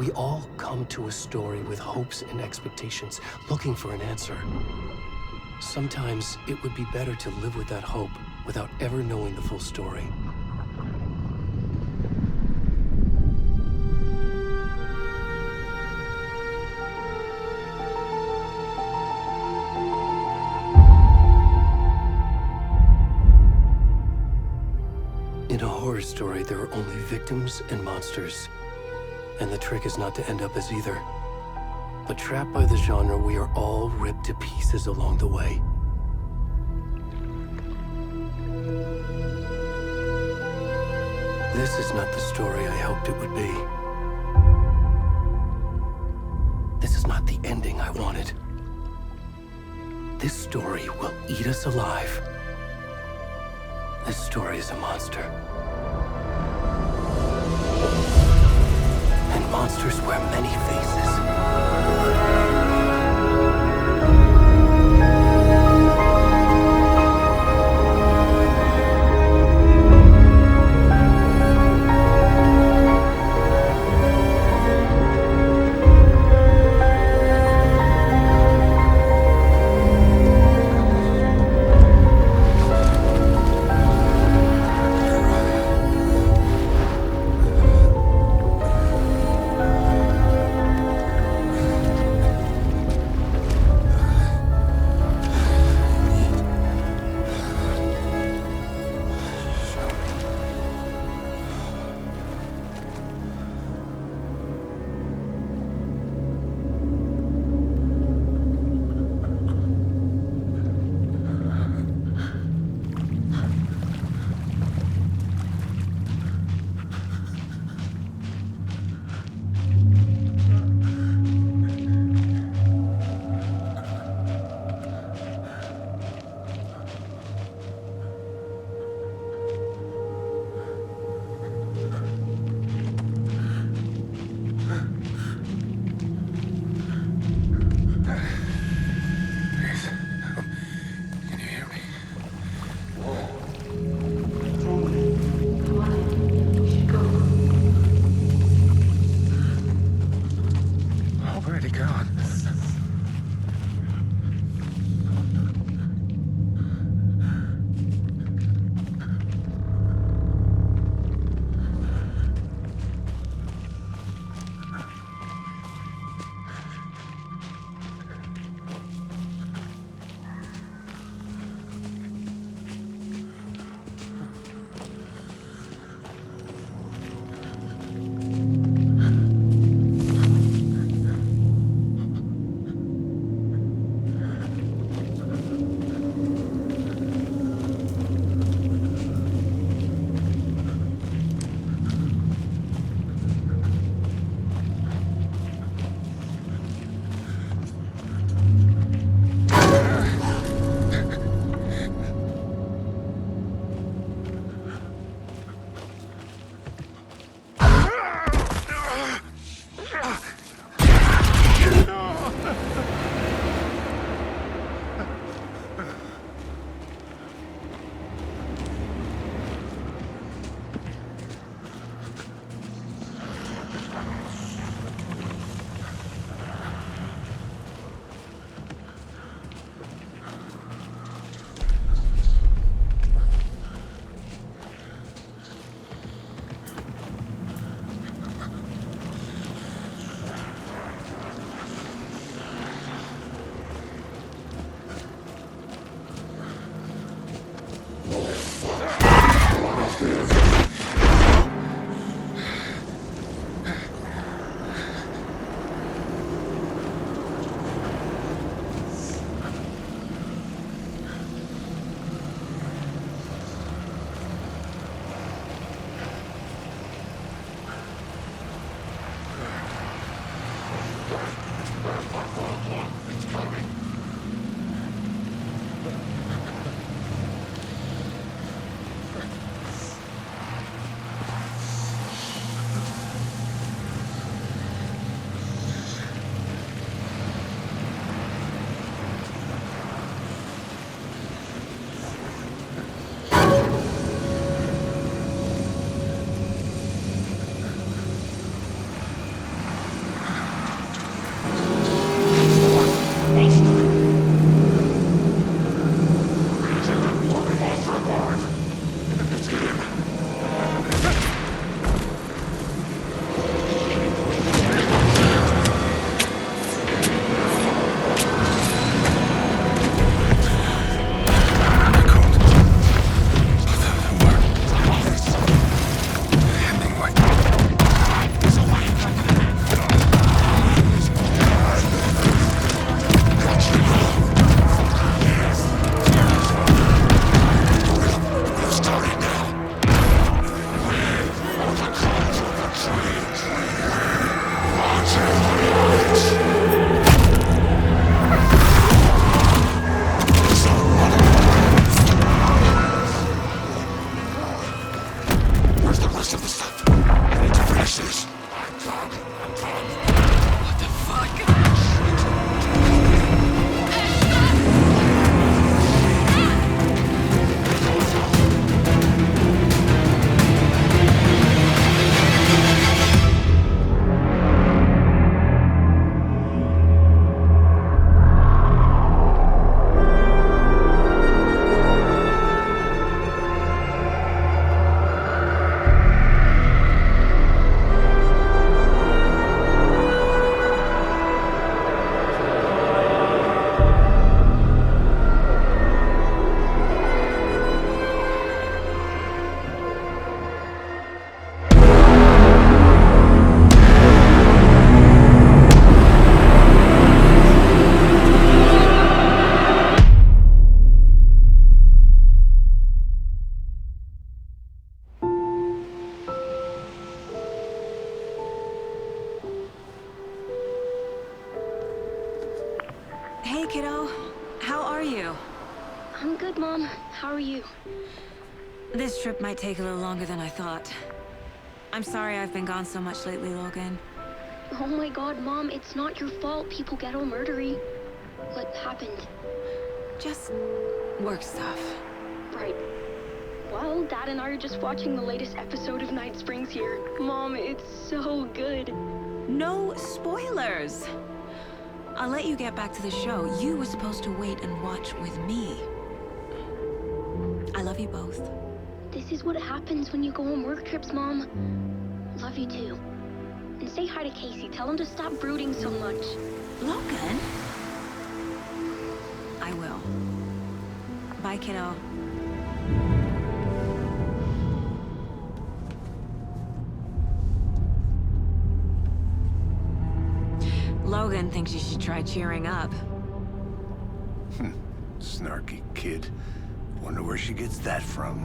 We all come to a story with hopes and expectations, looking for an answer. Sometimes it would be better to live with that hope without ever knowing the full story. In a horror story, there are only victims and monsters. And the trick is not to end up as either. But trapped by the genre, we are all ripped to pieces along the way. This is not the story I hoped it would be. This is not the ending I wanted. This story will eat us alive. This story is a monster. And monsters wear many faces. I'm good, Mom. How are you? This trip might take a little longer than I thought. I'm sorry I've been gone so much lately, Logan. Oh my god, Mom, it's not your fault people get all murdery. What happened? Just work stuff. Right. Well, Dad and I are just watching the latest episode of Night Springs here. Mom, it's so good. No spoilers! I'll let you get back to the show. You were supposed to wait and watch with me. I love you both. This is what happens when you go on work trips, Mom. Love you too. And say hi to Casey. Tell him to stop brooding so much. Logan? I will. Bye, kiddo. Logan thinks you should try cheering up. Snarky kid. Wonder where she gets that from.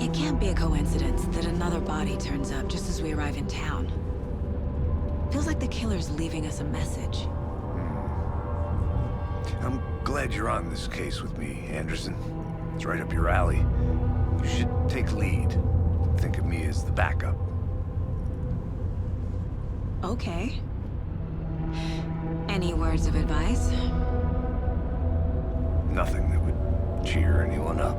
It can't be a coincidence that another body turns up just as we arrive in town. Feels like the killer's leaving us a message. I'm glad you're on this case with me, Anderson. It's right up your alley. You should take lead. Think of me as the backup. Okay. Any words of advice? Nothing that would cheer anyone up.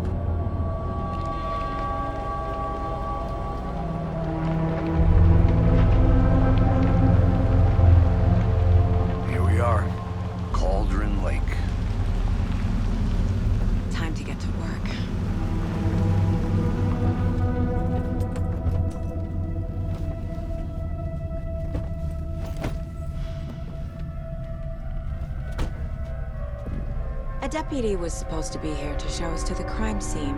Here we are. Cauldron Lake. Time to get to work. A deputy was supposed to be here to show us to the crime scene.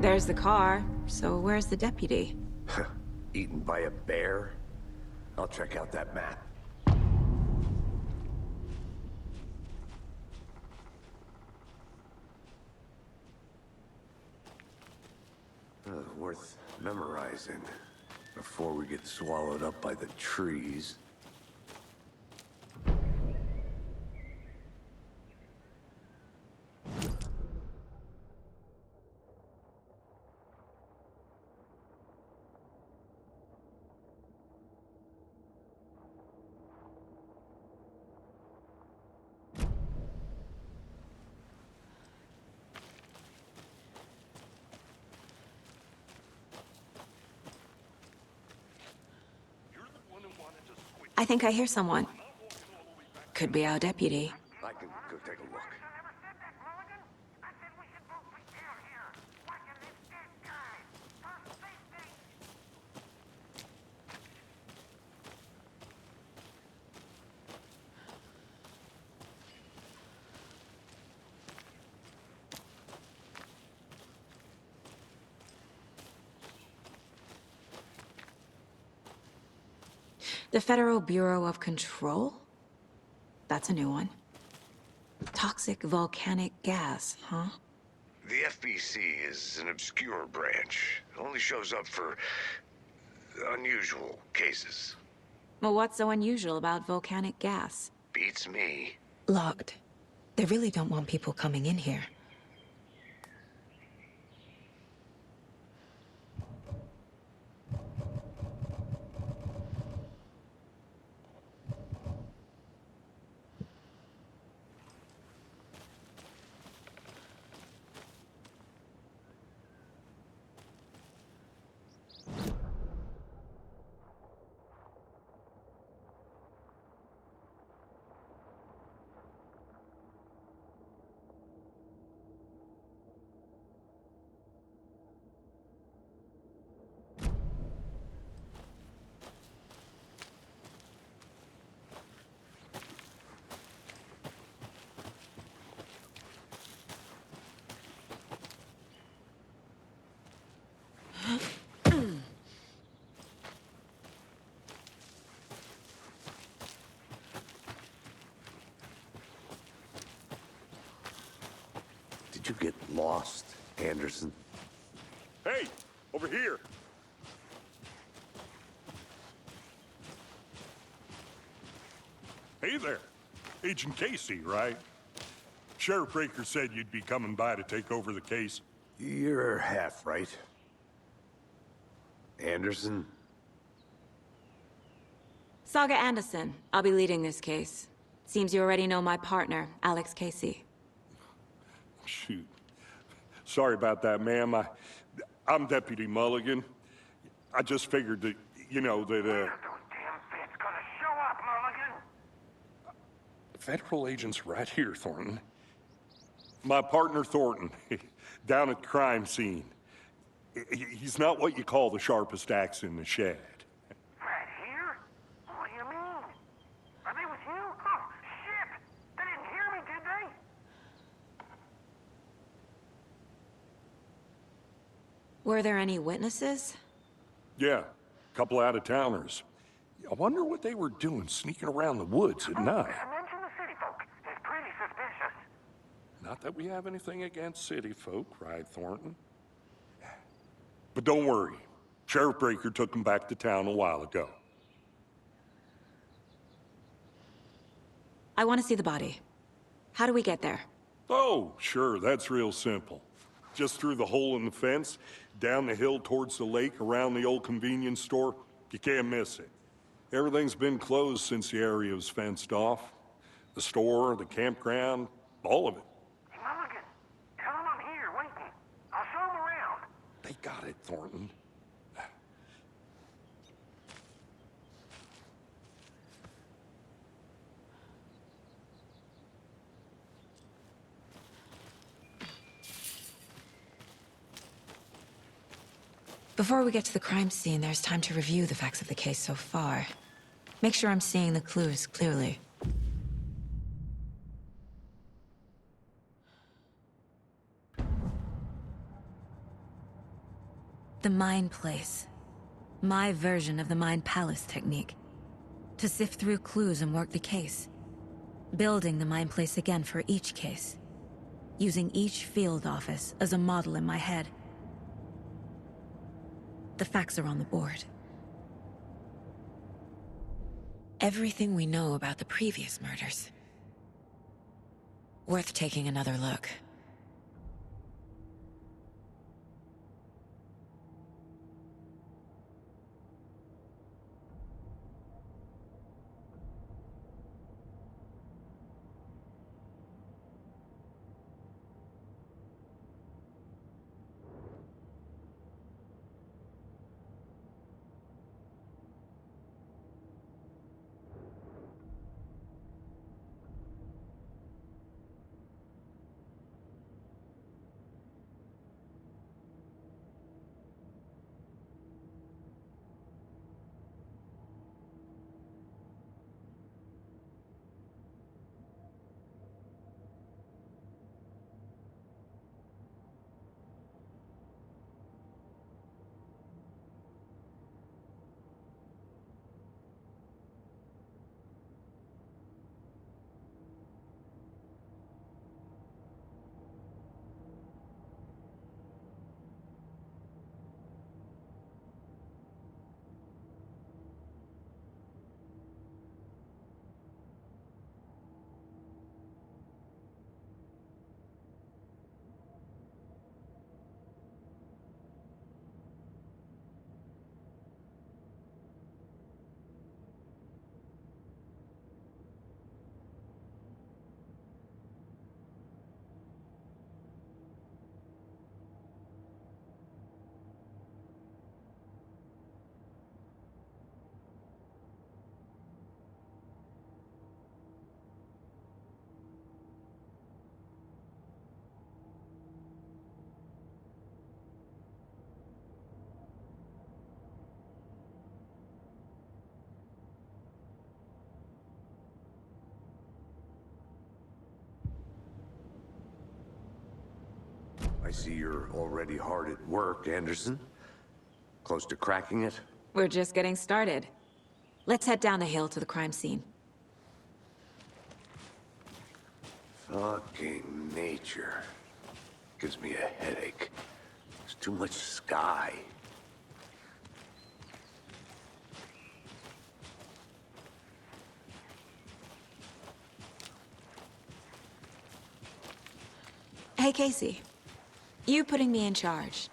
There's the car, so where's the deputy? Eaten by a bear? I'll check out that map. Worth memorizing before we get swallowed up by the trees. I think I hear someone. Could be our deputy. I can go take a look. The Federal Bureau of Control? That's a new one. Toxic volcanic gas, huh? The FBC is an obscure branch. It only shows up for unusual cases. Well, what's so unusual about volcanic gas? Beats me. Locked. They really don't want people coming in here. Did you get lost, Anderson? Hey, over here. Hey there. Agent Casey, right? Sheriff Breaker said you'd be coming by to take over the case. You're half right. Anderson? Saga Anderson. I'll be leading this case. Seems you already know my partner, Alex Casey. Shoot. Sorry about that, ma'am. I'm Deputy Mulligan. I just figured that, you know, that, Those damn feds gonna show up, Mulligan. Federal agent's right here, Thornton. My partner, Thornton, down at the crime scene. He's not what you call the sharpest axe in the shed. Right here? What do you mean? Are they with you? Oh, shit! They didn't hear me, did they? Were there any witnesses? Yeah, a couple out-of-towners. I wonder what they were doing sneaking around the woods at night. Mention the city folk. It's pretty suspicious. Not that we have anything against city folk, right, Thornton? But don't worry. Sheriff Breaker took them back to town a while ago. I want to see the body. How do we get there? Oh, sure, that's real simple. Just through the hole in the fence, down the hill towards the lake, around the old convenience store. You can't miss it. Everything's been closed since the area was fenced off. The store, the campground, all of it. Hey, Mulligan, tell them I'm here, waiting. I'll show them around. They got it, Thornton. Before we get to the crime scene, there's time to review the facts of the case so far. Make sure I'm seeing the clues clearly. The Mind Place. My version of the Mind Palace technique. To sift through clues and work the case. Building the Mind Place again for each case. Using each field office as a model in my head. The facts are on the board. Everything we know about the previous murders. Worth taking another look. I see you're already hard at work, Anderson. Close to cracking it? We're just getting started. Let's head down the hill to the crime scene. Fucking nature. Gives me a headache. There's too much sky. Hey, Casey. You putting me in charge.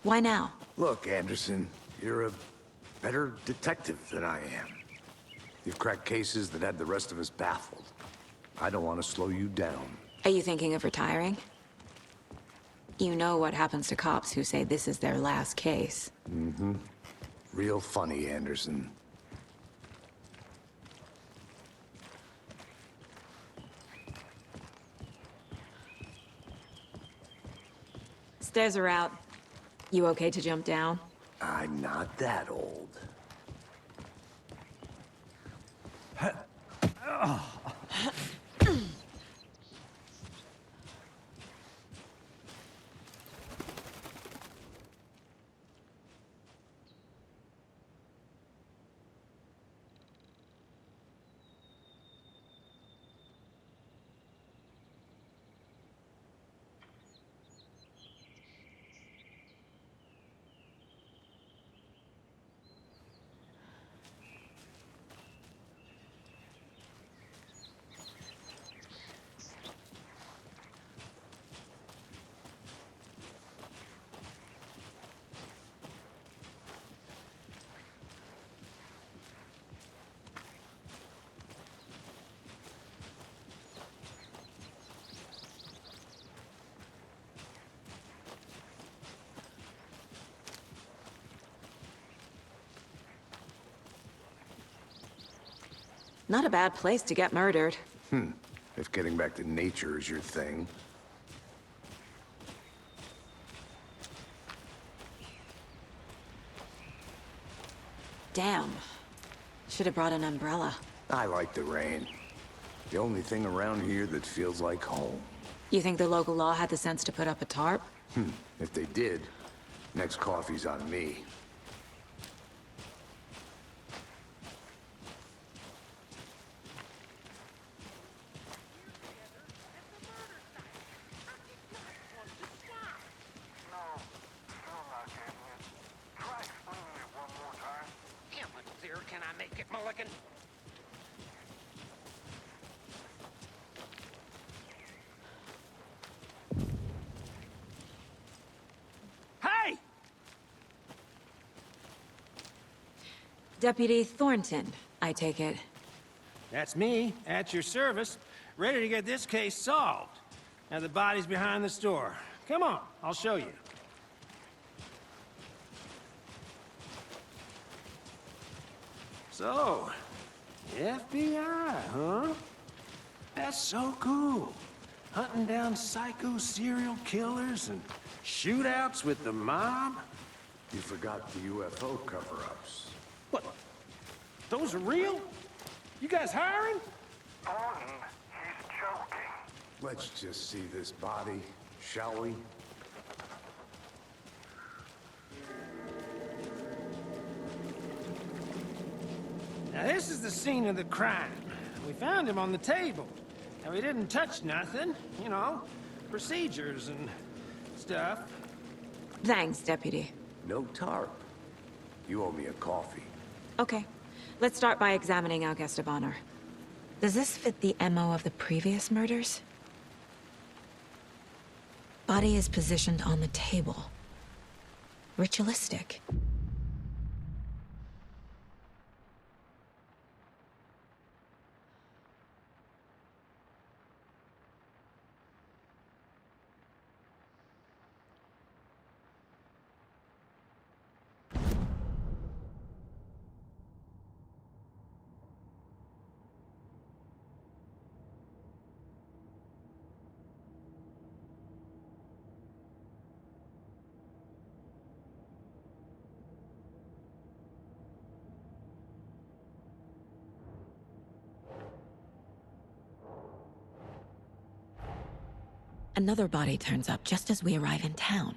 Why now? Look, Anderson, you're a better detective than I am. You've cracked cases that had the rest of us baffled. I don't want to slow you down. Are you thinking of retiring? You know what happens to cops who say this is their last case. Mm-hmm. Real funny, Anderson. Stairs are out. You okay to jump down? I'm not that old. Not a bad place to get murdered. If getting back to nature is your thing. Damn. Should have brought an umbrella. I like the rain. The only thing around here that feels like home. You think the local law had the sense to put up a tarp? If they did, next coffee's on me. No, still not getting it. Try explaining it one more time. How much clearer can I make it, Mulligan? Hey! Deputy Thornton, I take it. That's me, at your service, ready to get this case solved. Now the body's behind the store. Come on, I'll show you. So, FBI, huh? That's so cool. Hunting down psycho serial killers and shootouts with the mob. You forgot the UFO cover-ups. What? Those are real? You guys hiring? Thornton, he's joking. Let's just see this body, shall we? Now this is the scene of the crime. We found him on the table. Now he didn't touch nothing, you know, procedures and stuff. Thanks, Deputy. No tarp. You owe me a coffee. Okay. Let's start by examining our guest of honor. Does this fit the MO of the previous murders? Body is positioned on the table. Ritualistic. Another body turns up just as we arrive in town.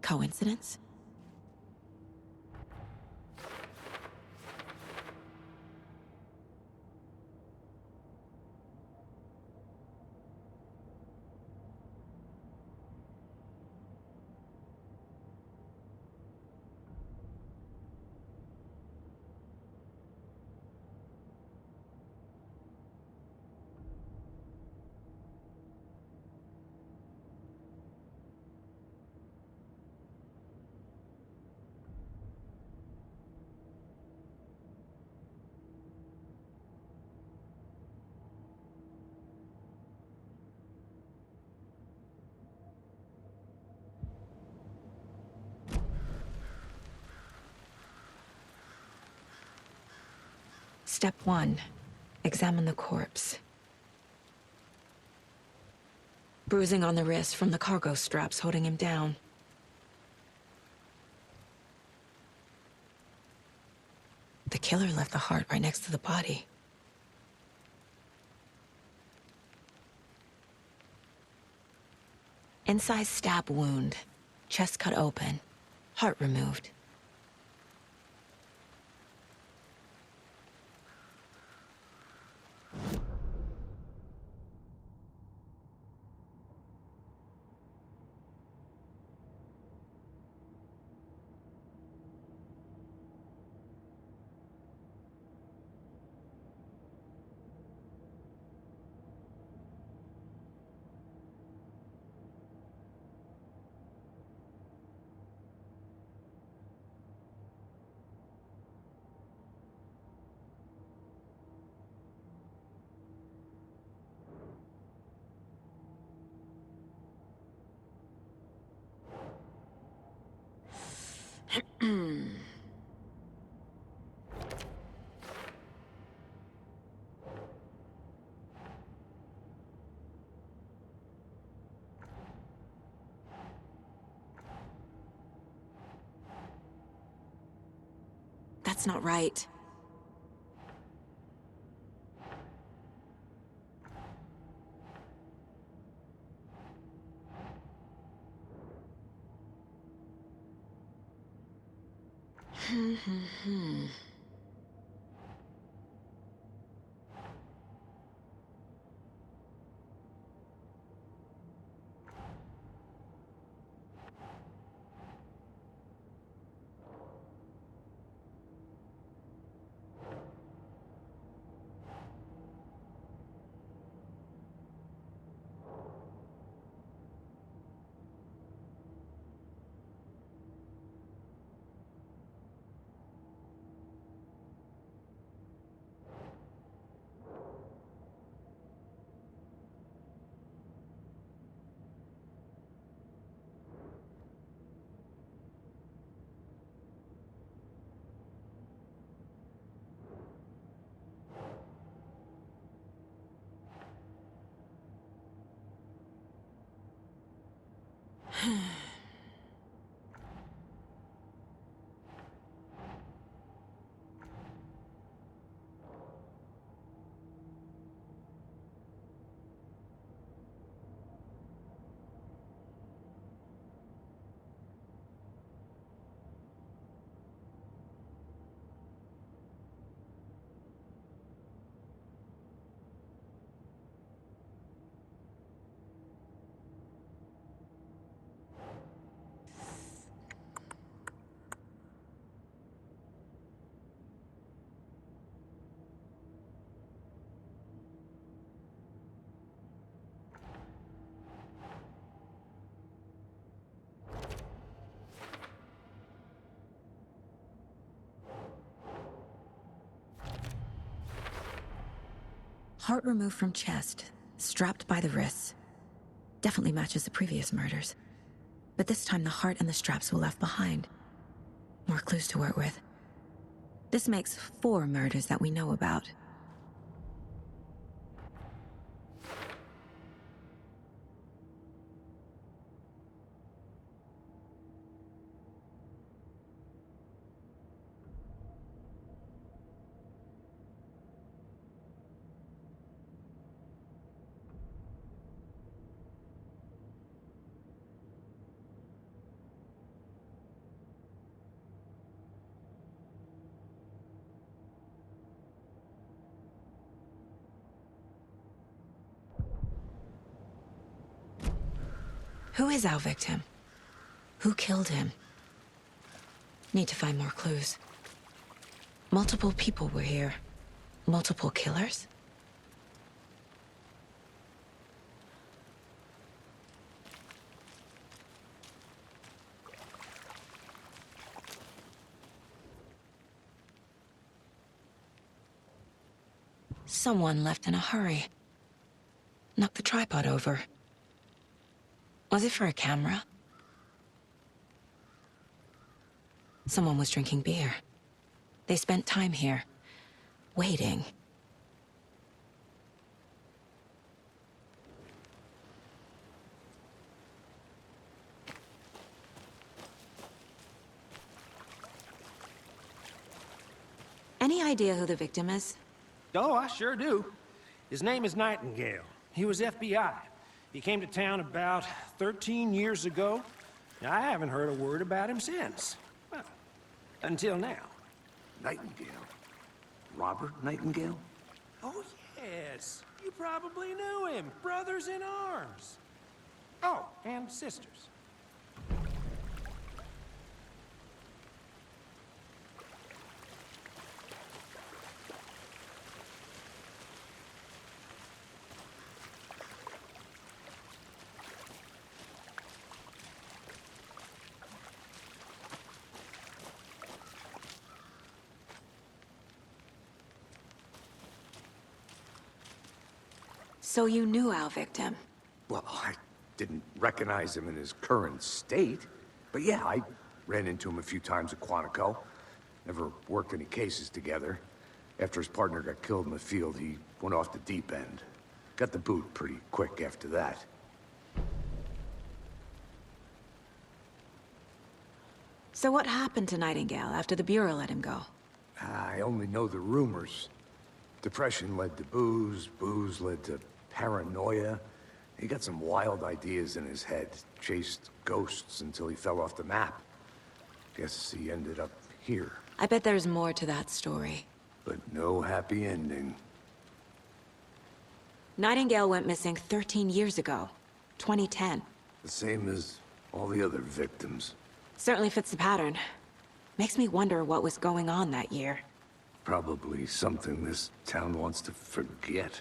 Coincidence? Step 1. Examine the corpse. Bruising on the wrist from the cargo straps holding him down. The killer left the heart right next to the body. Incised stab wound. Chest cut open. Heart removed. That's not right. Heart removed from chest, strapped by the wrists. Definitely matches the previous murders. But this time the heart and the straps were left behind. More clues to work with. This makes 4 murders that we know about. Who is our victim? Who killed him? Need to find more clues. Multiple people were here. Multiple killers? Someone left in a hurry. Knocked the tripod over. Was it for a camera? Someone was drinking beer. They spent time here. waiting. Any idea who the victim is? Oh, I sure do. His name is Nightingale. He was FBI. He came to town about 13 years ago. I haven't heard a word about him since. Well, until now. Nightingale? Robert Nightingale? Oh, yes. You probably knew him. Brothers in arms. Oh, and sisters. So you knew our victim? Well, I didn't recognize him in his current state. But yeah, I ran into him a few times at Quantico. Never worked any cases together. After his partner got killed in the field, he went off the deep end. Got the boot pretty quick after that. So what happened to Nightingale after the Bureau let him go? I only know the rumors. Depression led to booze, booze led to paranoia. He got some wild ideas in his head, chased ghosts until he fell off the map. Guess he ended up here, I bet there's more to that story. but no happy ending. Nightingale went missing 13 years ago, 2010. The same as all the other victims. Certainly fits the pattern. Makes me wonder what was going on that year. Probably something this town wants to forget.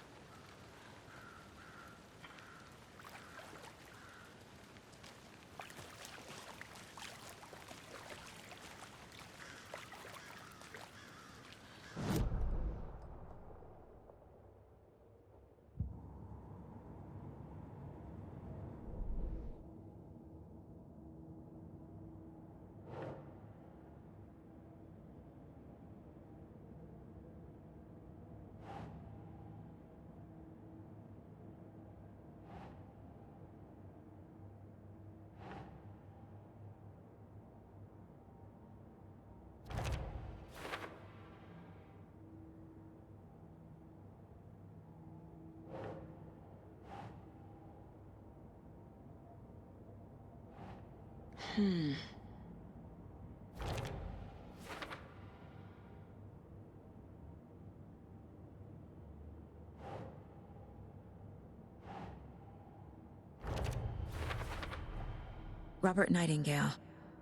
Robert Nightingale,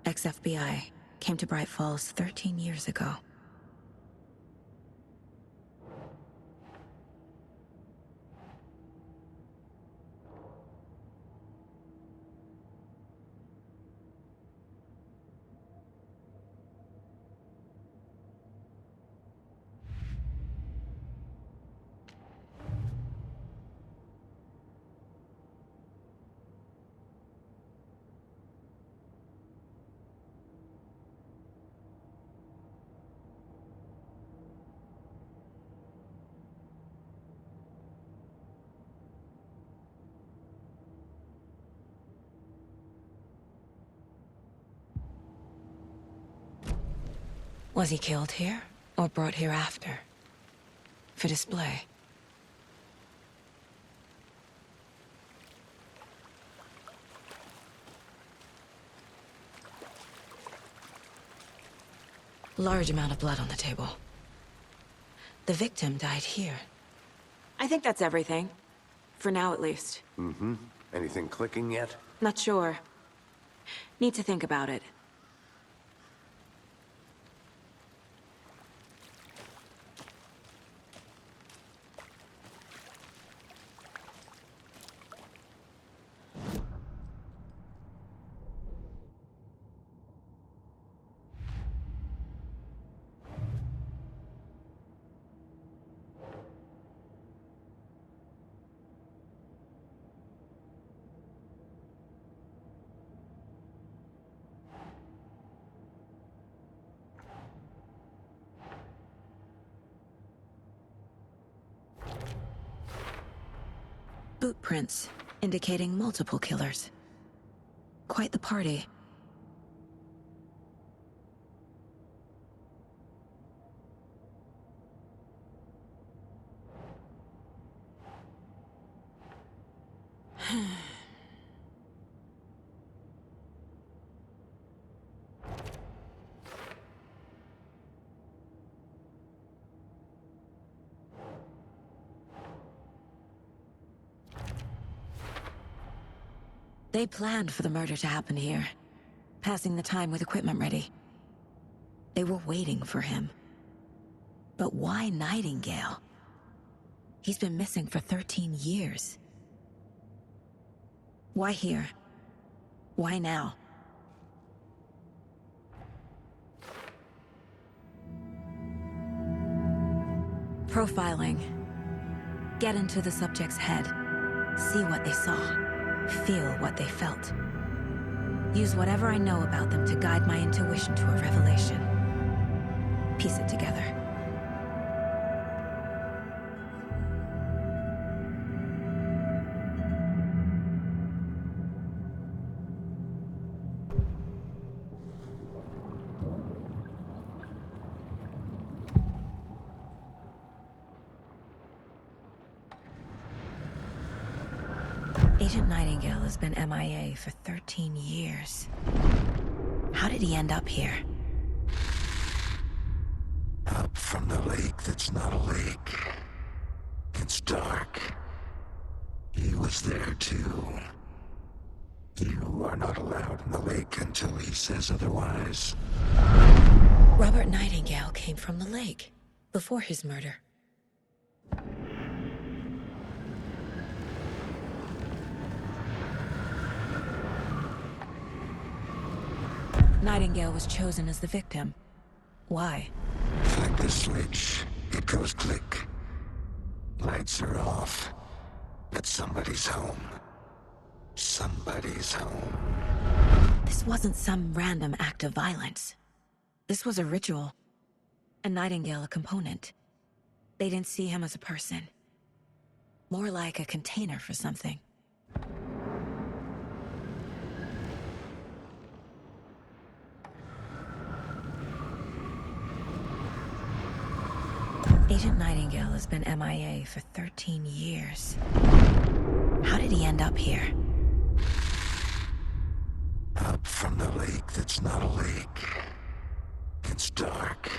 ex-FBI, came to Bright Falls 13 years ago. Was he killed here, or brought here after? For display? Large amount of blood on the table. The victim died here. I think that's everything. For now, at least. Mm-hmm. Anything clicking yet? Not sure. Need to think about it. boot prints indicating multiple killers. Quite the party. They planned for the murder to happen here, passing the time with equipment ready. They were waiting for him. But why Nightingale? He's been missing for 13 years. Why here? Why now? Profiling. Get into the subject's head. See what they saw. Feel what they felt. Use whatever I know about them to guide my intuition to a revelation. Piece it together. Agent Nightingale has been MIA for 13 years. How did he end up here? Up from the lake that's not a lake. It's dark. He was there too. You are not allowed in the lake until he says otherwise. Robert Nightingale came from the lake, before his murder. Nightingale was chosen as the victim. Why? Flick the switch, it goes click. Lights are off. But somebody's home. Somebody's home. This wasn't some random act of violence. This was a ritual. And Nightingale a component. They didn't see him as a person. More like a container for something. Agent Nightingale has been MIA for 13 years. How did he end up here? Up from the lake that's not a lake. It's dark.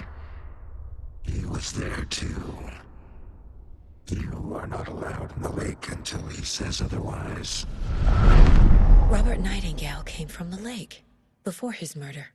He was there too. You are not allowed in the lake until he says otherwise. Robert Nightingale came from the lake, before his murder.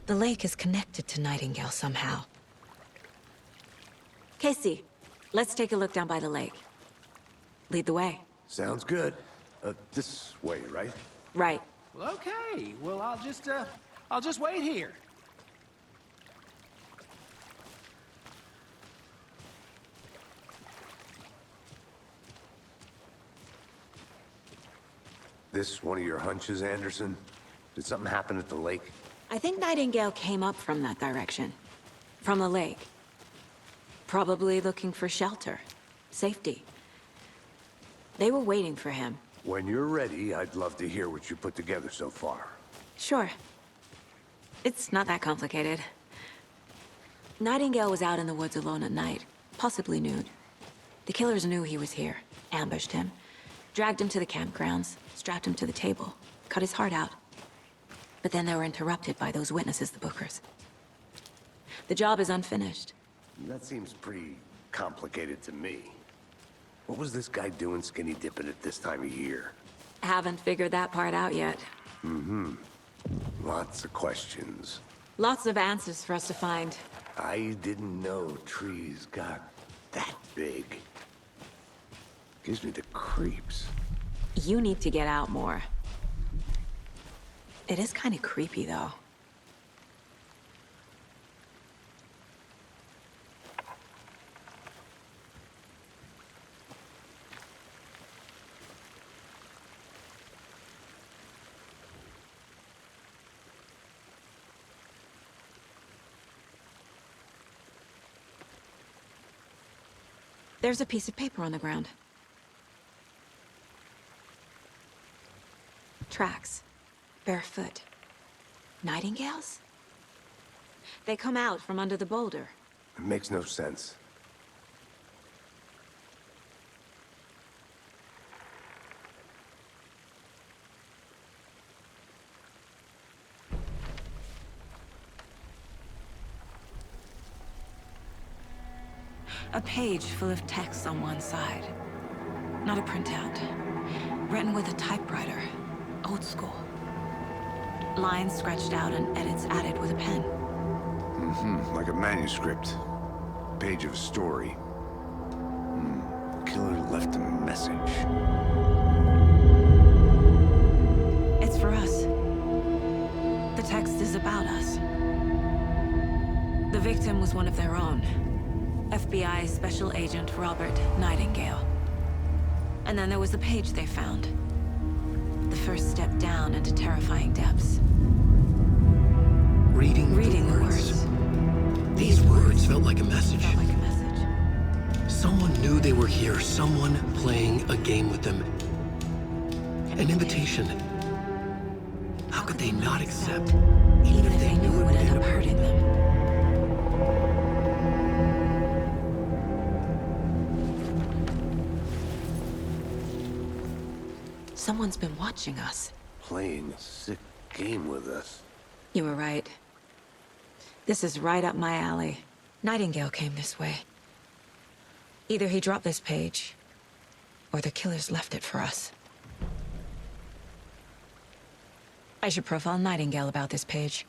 The lake is connected to Nightingale somehow. Casey, let's take a look down by the lake. Lead the way. Sounds good. This way, right? Right. Well, okay. Well, I'll just wait here. This one of your hunches, Anderson? Did something happen at the lake? I think Nightingale came up from that direction. From the lake. Probably looking for shelter. Safety. They were waiting for him. When you're ready, I'd love to hear what you put together so far. Sure. It's not that complicated. Nightingale was out in the woods alone at night, possibly nude. The killers knew he was here, ambushed him, dragged him to the campgrounds, strapped him to the table, cut his heart out. But then they were interrupted by those witnesses, the Bookers. The job is unfinished. That seems pretty complicated to me. What was this guy doing skinny dipping at this time of year? Haven't figured that part out yet. Lots of questions. Lots of answers for us to find. I didn't know trees got that big. Gives me the creeps. You need to get out more. It is kind of creepy, though. There's a piece of paper on the ground. Tracks. Barefoot. Nightingales? They come out from under the boulder. It makes no sense. A page full of text on one side. Not a printout. Written with a typewriter. Old school. Lines scratched out and edits added with a pen. Like a manuscript. Page of a story. Killer left a message. It's for us. The text is about us. The victim was one of their own. FBI Special Agent Robert Nightingale. And then there was the page they found. The first step down into terrifying depths. Reading the words. These words felt like a message. Felt like a message. Someone knew they were here, someone playing a game with them. An invitation. How could they not accept, Even if they knew it would end up hurting them. Someone's been watching us. Playing a sick game with us. You were right. This is right up my alley. Nightingale came this way. Either he dropped this page, or the killers left it for us. I should profile Nightingale about this page.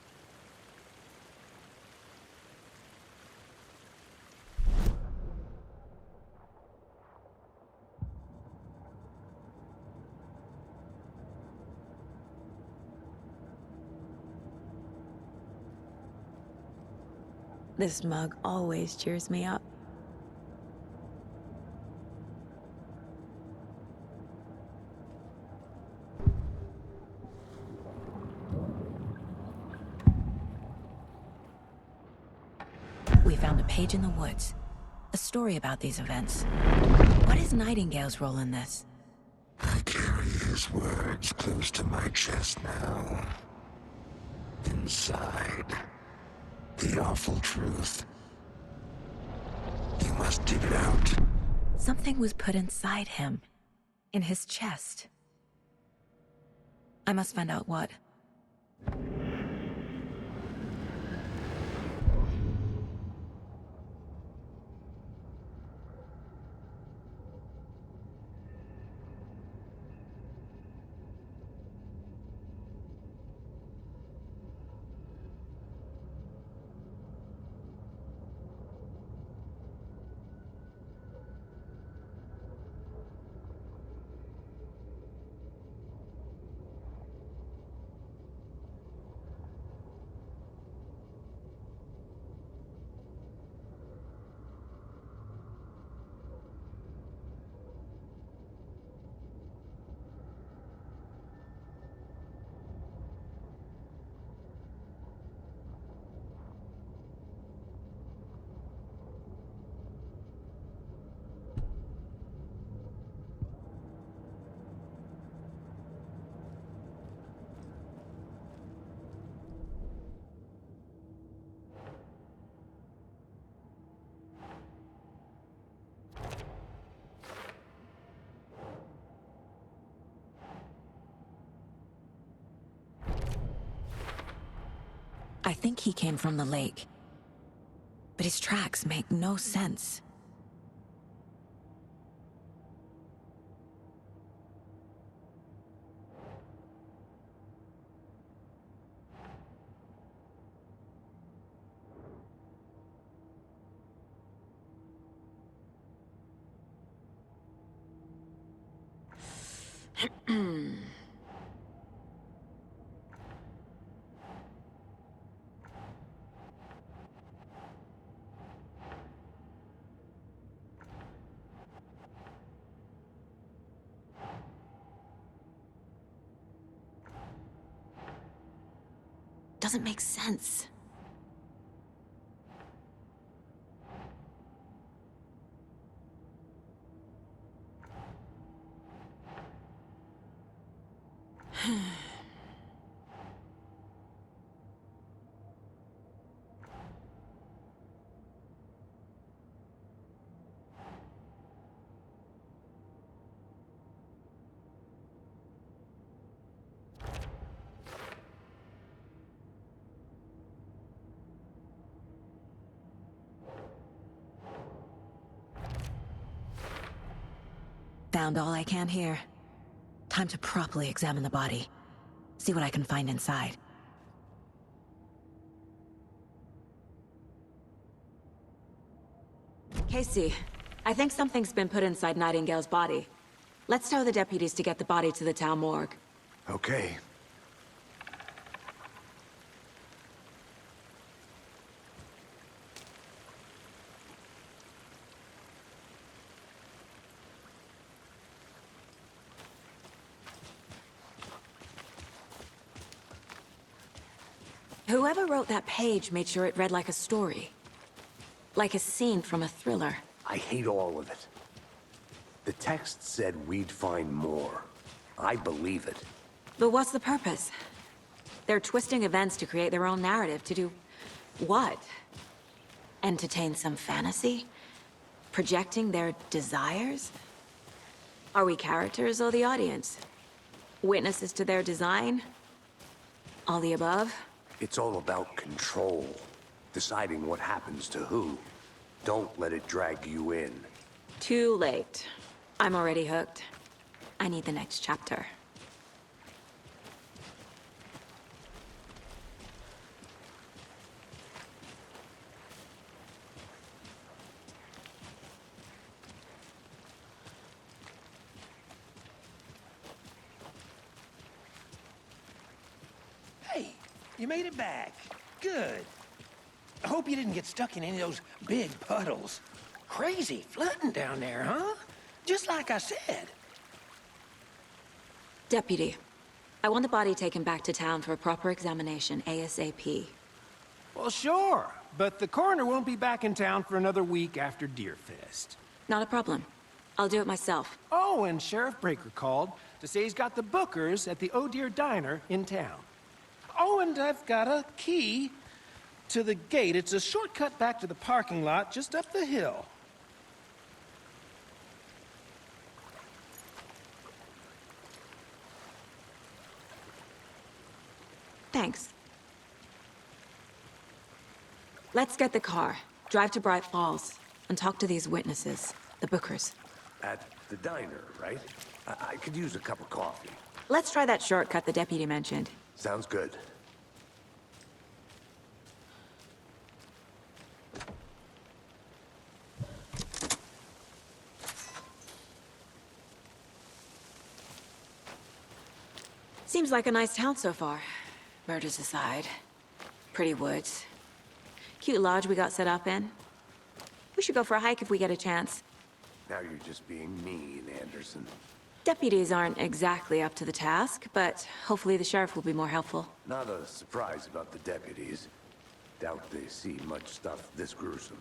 This mug always cheers me up. We found a page in the woods. A story about these events. What is Nightingale's role in this? I carry his words close to my chest now. Inside, the awful truth. You must dig it out. Something was put inside him. In his chest. I must find out what. I think he came from the lake. But his tracks make no sense. Doesn't make sense. Found all I can here. Time to properly examine the body. See what I can find inside. Casey, I think something's been put inside Nightingale's body. Let's tell the deputies to get the body to the town morgue. Okay. Whoever wrote that page made sure it read like a story. Like a scene from a thriller. I hate all of it. The text said we'd find more. I believe it. But what's the purpose? They're twisting events to create their own narrative to do... what? Entertain some fantasy? Projecting their desires? Are we characters or the audience? Witnesses to their design? All the above? It's all about control. Deciding what happens to who. Don't let it drag you in. Too late. I'm already hooked. I need the next chapter. Hey, you made it back. Good. I hope you didn't get stuck in any of those big puddles. Crazy flooding down there, huh? Just like I said. Deputy, I want the body taken back to town for a proper examination, ASAP. Well, sure. But the coroner won't be back in town for another week after Deerfest. Not a problem. I'll do it myself. Oh, and Sheriff Breaker called to say he's got the bookers at the Oh Dear Diner in town. Oh, and I've got a key to the gate. It's a shortcut back to the parking lot just up the hill. Thanks. Let's get the car, drive to Bright Falls, and talk to these witnesses, the bookers. At the diner, right? I could use a cup of coffee. Let's try that shortcut the deputy mentioned. Sounds good. Seems like a nice town so far. Murders aside. Pretty woods. Cute lodge we got set up in. We should go for a hike if we get a chance. Now you're just being mean, Anderson. Deputies aren't exactly up to the task, but hopefully the sheriff will be more helpful. Not a surprise about the deputies. Doubt they see much stuff this gruesome.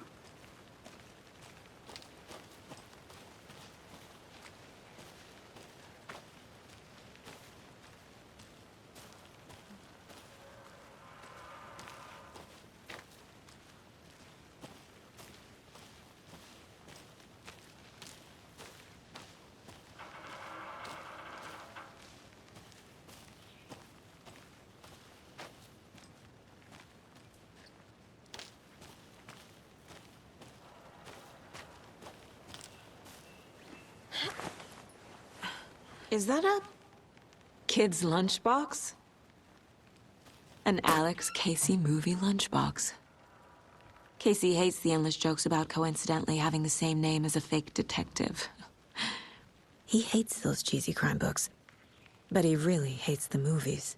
Is that a kid's lunchbox? An Alex Casey movie lunchbox. Casey hates the endless jokes about coincidentally having the same name as a fake detective. He hates those cheesy crime books, But he really hates the movies.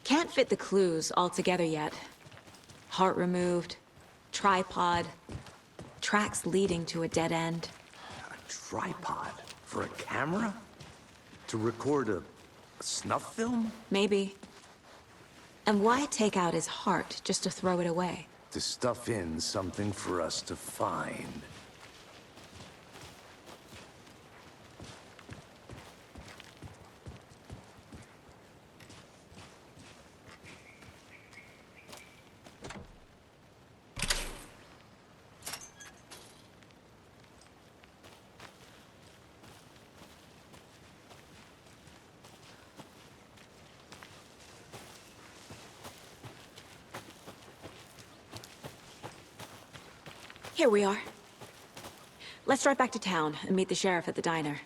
Can't fit the clues all together yet. Heart removed, tripod, tracks leading to a dead end. A tripod? For a camera? To record a snuff film? Maybe. And why take out his heart just to throw it away? To stuff in something for us to find. Here we are. Let's drive back to town and meet the sheriff at the diner.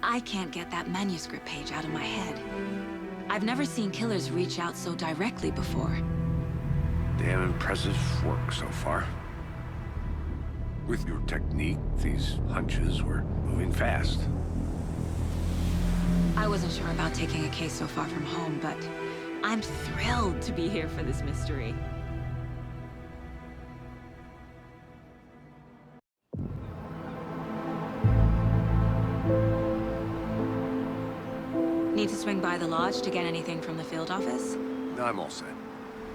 I can't get that manuscript page out of my head. I've never seen killers reach out so directly before. Damn impressive work so far. With your technique, these hunches were moving fast. I wasn't sure about taking a case so far from home, but I'm thrilled to be here for this mystery. Need to swing by the lodge to get anything from the field office? No, I'm all set.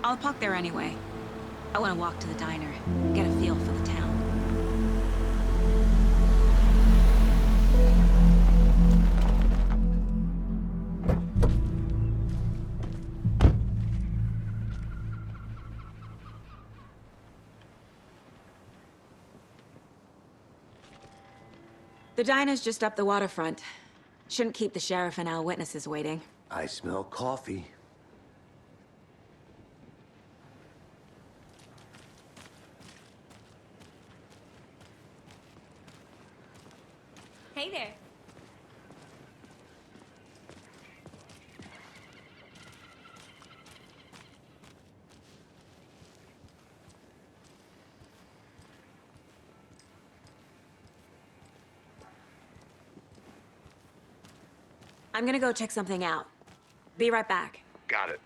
I'll park there anyway. I want to walk to the diner, get a feel for the town. The diner's just up the waterfront. Shouldn't keep the sheriff and our witnesses waiting. I smell coffee. Hey there. I'm gonna go check something out. Be right back. Got it.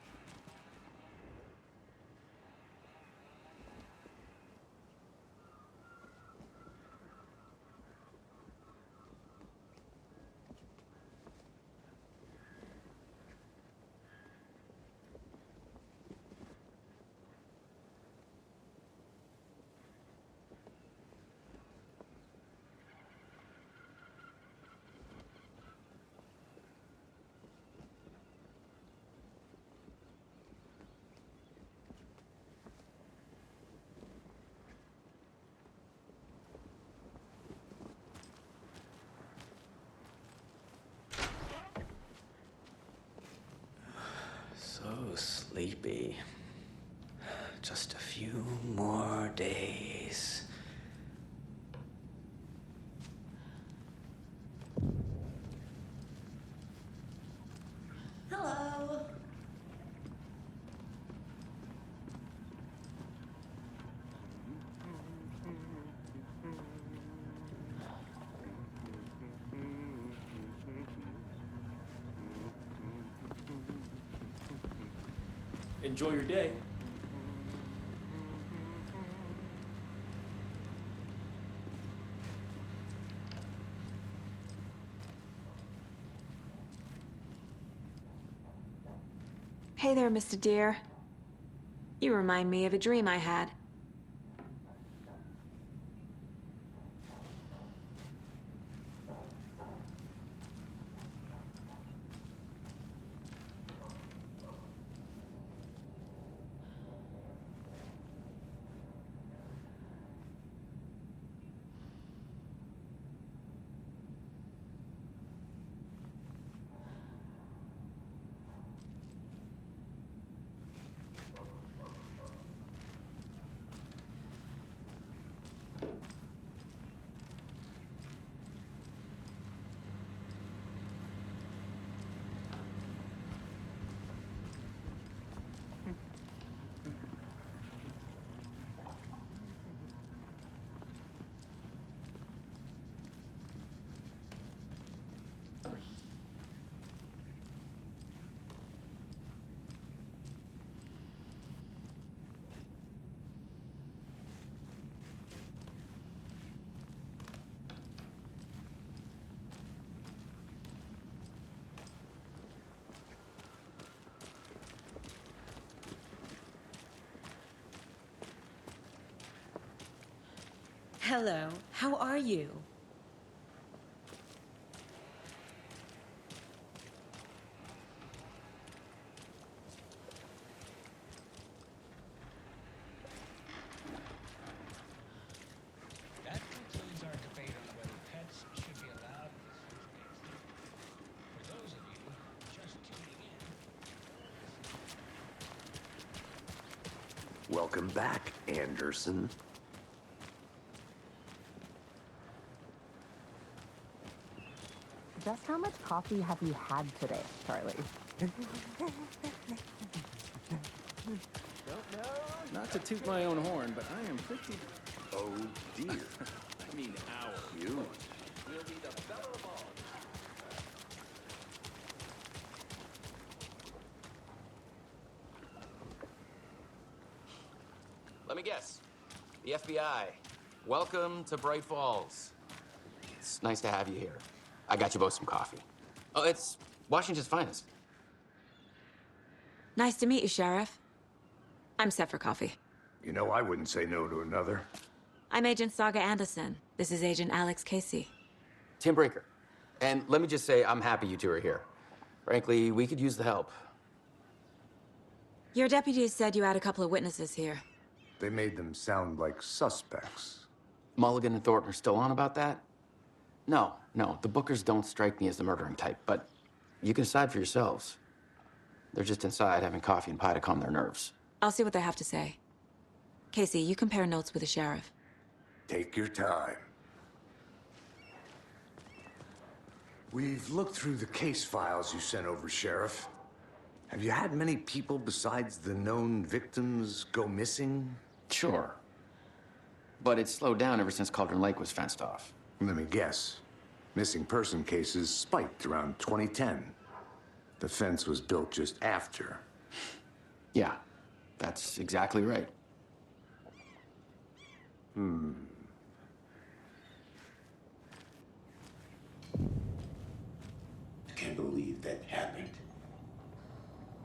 So sleepy. Just a few more days. Hello. Enjoy your day. Hey there, Mr. Deer. You remind me of a dream I had. Hello, how are you? That concludes our debate on whether pets should be allowed in the zoo space. For those of you just tuning in, Welcome back, Anderson. Just how much coffee have you had today, Charlie? Not to toot my own horn, but I am pretty... Oh, dear. I mean, ow. Huge. We'll be the belle of all. Let me guess. The FBI. Welcome to Bright Falls. It's nice to have you here. I got you both some coffee. Oh, it's Washington's finest. Nice to meet you, Sheriff. I'm set for coffee. You know, I wouldn't say no to another. I'm Agent Saga Anderson. This is Agent Alex Casey. Tim Brinker. And let me just say, I'm happy you two are here. Frankly, we could use the help. Your deputies said you had a couple of witnesses here. They made them sound like suspects. Mulligan and Thornton are still on about that? No, the Bookers don't strike me as the murdering type, but you can decide for yourselves. They're just inside having coffee and pie to calm their nerves. I'll see what they have to say. Casey, you compare notes with the sheriff. Take your time. We've looked through the case files you sent over, Sheriff. Have you had many people besides the known victims go missing? Sure. But it's slowed down ever since Cauldron Lake was fenced off. Let me guess. Missing person cases spiked around 2010. The fence was built just after. Yeah, that's exactly right. I can't believe that happened.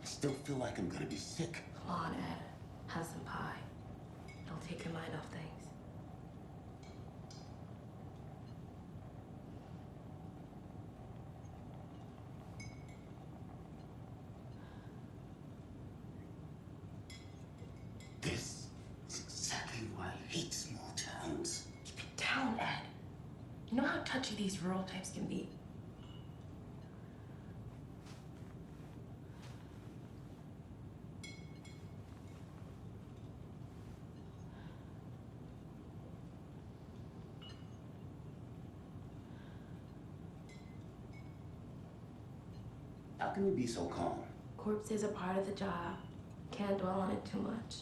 I still feel like I'm gonna be sick. Come on, Ed. Have some pie. It'll take your mind off things. This is exactly why I hate small towns. Keep it down, Ed. You know how touchy these rural types can be. How can you be so calm? Corpses are part of the job. Can't dwell on it too much.